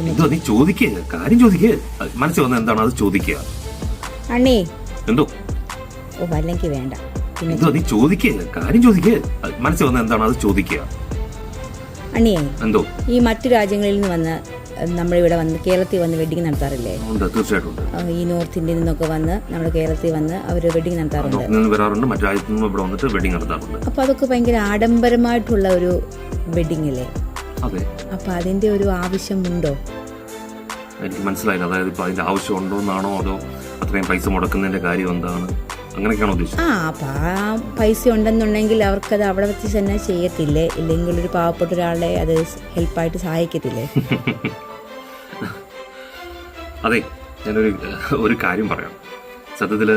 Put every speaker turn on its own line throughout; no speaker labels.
എന്തോ നീ ചോദിക്കുക, കാര്യം ചോദിക്കുക, മനസ്സിൽ വന്ന എന്താണ് അത് ചോദിക്കുക.
അണ്ണേ
എന്തോ
ഓ അല്ലെങ്കിൽ വേണ്ട.
എന്തോ നീ ചോദിക്കുക, കാര്യം ചോദിക്കുക, മനസ്സിൽ വന്ന എന്താണ് അത് ചോദിക്കുക.
അണ്ണിയേ,
എന്തോ
ഈ മറ്റു രാജ്യങ്ങളിൽ നിന്ന് വന്ന് നമ്മളിവിടെ വന്ന് കേരളത്തിൽ വന്ന് വെഡിങ് നടത്താറില്ലേ?
ഉണ്ട്, തീർച്ചയായിട്ടും.
ഈ നോർത്ത് ഇന്ത്യയിൽ നിന്നൊക്കെ വന്ന് നമ്മുടെ കേരളത്തിൽ വന്ന് അവർ വെഡിങ് നടത്താറുണ്ട്,
വരാറുണ്ട്. മറ്റു രാജ്യത്തു നിന്നും ഇവിടെ വന്നിട്ട് വെഡിങ് നടത്താറുണ്ട്.
അപ്പൊ അതൊക്കെ ഭയങ്കര ആഡംബരമായിട്ടുള്ള ഒരു വെഡിങ് അല്ലേ?
അതെ.
അപ്പൊ അതിന്റെ ഒരു ആവശ്യമുണ്ടോ?
എനിക്ക് മനസ്സിലായില്ല. അതായത് ഇപ്പൊ അതിന്റെ ആവശ്യം ഉണ്ടോ എന്നാണോ, അതോ അത്രയും പൈസ മുടക്കുന്നതിന്റെ കാര്യം എന്താണ്, അങ്ങനെയൊക്കെയാണോ ഉദ്ദേശിച്ചത്?
അപ്പൊ ആ പൈസ ഉണ്ടെന്നുണ്ടെങ്കിൽ അവർക്കത് അവിടെ വെച്ച് തന്നെ ചെയ്യത്തില്ലേ? ഇല്ലെങ്കിൽ ഒരു പാവപ്പെട്ട ഒരാളെ അത് ഹെൽപ്പായിട്ട് സഹായിക്കത്തില്ലേ?
അതെ, ഞാനൊരു കാര്യം പറയാം. സത്യത്തില്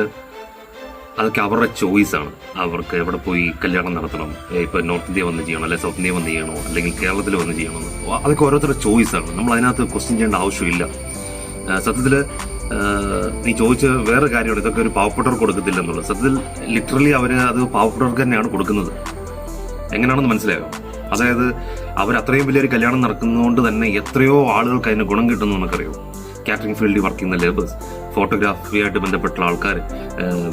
അതൊക്കെ അവരുടെ ചോയ്സാണ്. അവർക്ക് എവിടെ പോയി കല്യാണം നടത്തണം, ഇപ്പൊ നോർത്ത് ഇന്ത്യ വന്ന് ചെയ്യണോ, അല്ലെങ്കിൽ സൗത്ത് ഇന്ത്യ വന്ന് ചെയ്യണോ, അല്ലെങ്കിൽ കേരളത്തിൽ വന്ന് ചെയ്യണമെന്ന്, അതൊക്കെ ഓരോരുത്തരുടെ ചോയ്സാണ്. നമ്മൾ അതിനകത്ത് ക്വസ്റ്റ്യൻ ചെയ്യേണ്ട ആവശ്യമില്ല. സത്യത്തില് നീ ചോദിച്ച വേറെ കാര്യമാണ്, ഇതൊക്കെ ഒരു പാവപ്പെട്ടവർക്ക് കൊടുക്കത്തില്ല എന്നുള്ളത്. സത്യത്തിൽ ലിറ്ററലി അവര് അത് പാവപ്പെട്ടവർക്ക് തന്നെയാണ് കൊടുക്കുന്നത്. എങ്ങനെയാണെന്ന് മനസ്സിലായോ? അതായത് അവർ അത്രയും വലിയൊരു കല്യാണം നടക്കുന്നതുകൊണ്ട് തന്നെ എത്രയോ ആളുകൾക്ക് അതിന് ഗുണം കിട്ടുന്നു നമുക്കറിയോ. കാറ്ററിംഗ് ഫീൽഡിൽ വർക്ക് ചെയ്യുന്ന ലേബേഴ്സ്, ഫോട്ടോഗ്രാഫിയായിട്ട് ബന്ധപ്പെട്ട ആൾക്കാർ,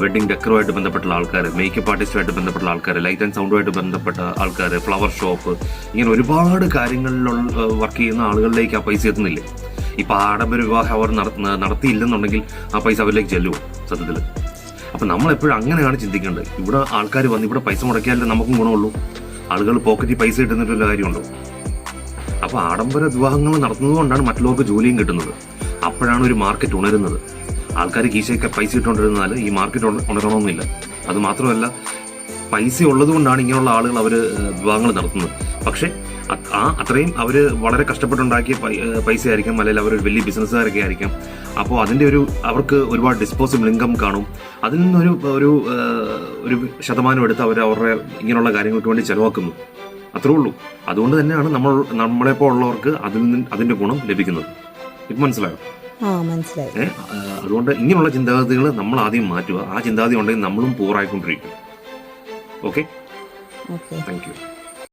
വെഡിങ് ഡെക്കറുമായിട്ട് ബന്ധപ്പെട്ട ആൾക്കാർ, മേക്കപ്പ് ആർട്ടിസ്റ്റുമായിട്ട് ബന്ധപ്പെട്ട ആൾക്കാർ, ലൈറ്റ് ആൻഡ് സൗണ്ടുമായിട്ട് ബന്ധപ്പെട്ട ആൾക്കാർ, ഫ്ലവർ ഷോപ്പ്, ഇങ്ങനെ ഒരുപാട് കാര്യങ്ങളിലുള്ള വർക്ക് ചെയ്യുന്ന ആളുകളിലേക്ക് ആ പൈസ എത്തുന്നില്ലേ? ഇപ്പൊ ആഡംബര വിവാഹം അവർ നടത്തിയില്ലെന്നുണ്ടെങ്കിൽ ആ പൈസ അവരിലേക്ക് ചെല്ലുമോ സത്യത്തിൽ? അപ്പൊ നമ്മളെപ്പോഴും അങ്ങനെയാണ് ചിന്തിക്കേണ്ടത്. ഇവിടെ ആൾക്കാർ വന്ന് ഇവിടെ പൈസ മുടക്കിയാലേ നമുക്കും ഗുണമുള്ളൂ. ആളുകൾ പോക്കറ്റിൽ പൈസ കിട്ടുന്നിട്ടുള്ള കാര്യമുണ്ടോ? അപ്പൊ ആഡംബര വിവാഹങ്ങൾ നടത്തുന്നത് കൊണ്ടാണ് മറ്റുള്ളവർക്ക് ജോലിയും കിട്ടുന്നത്. അപ്പോഴാണ് ഒരു മാർക്കറ്റ് ഉണരുന്നത്. ആൾക്കാർ കീശയൊക്കെ പൈസ ഇട്ടുകൊണ്ടിരുന്നാൽ ഈ മാർക്കറ്റ് ഉണരണമെന്നില്ല. അത് മാത്രമല്ല, പൈസ ഉള്ളത് കൊണ്ടാണ് ഇങ്ങനെയുള്ള ആളുകൾ അവർ വിവാഹങ്ങൾ നടത്തുന്നത്. പക്ഷെ അത്രയും അവര് വളരെ കഷ്ടപ്പെട്ടുണ്ടാക്കിയ പൈസ ആയിരിക്കാം, അല്ലെങ്കിൽ അവർ വലിയ ബിസിനസ്സുകാരൊക്കെ ആയിരിക്കാം. അപ്പോൾ അതിന്റെ അവർക്ക് ഒരുപാട് ഡിസ്പോസിബിൾ ഇൻകം കാണും. അതിൽ നിന്നൊരു ഒരു ശതമാനം എടുത്ത് അവർ അവരുടെ ഇങ്ങനെയുള്ള കാര്യങ്ങൾക്ക് വേണ്ടി ചെലവാക്കുന്നു. അത്രേ ഉള്ളൂ. അതുകൊണ്ട് തന്നെയാണ് നമ്മളെപ്പോ ഉള്ളവർക്ക് അതിന്റെ ഗുണം ലഭിക്കുന്നത്. ഇപ്പൊ മനസ്സിലായോ?
മനസ്സിലായി.
അതുകൊണ്ട് ഇങ്ങനെയുള്ള ചിന്താഗതികൾ നമ്മൾ ആദ്യം മാറ്റുക. ആ ചിന്താഗതി ഉണ്ടെങ്കിൽ നമ്മളും പൂറായിക്കൊണ്ടിരിക്കും. Okay, thank you.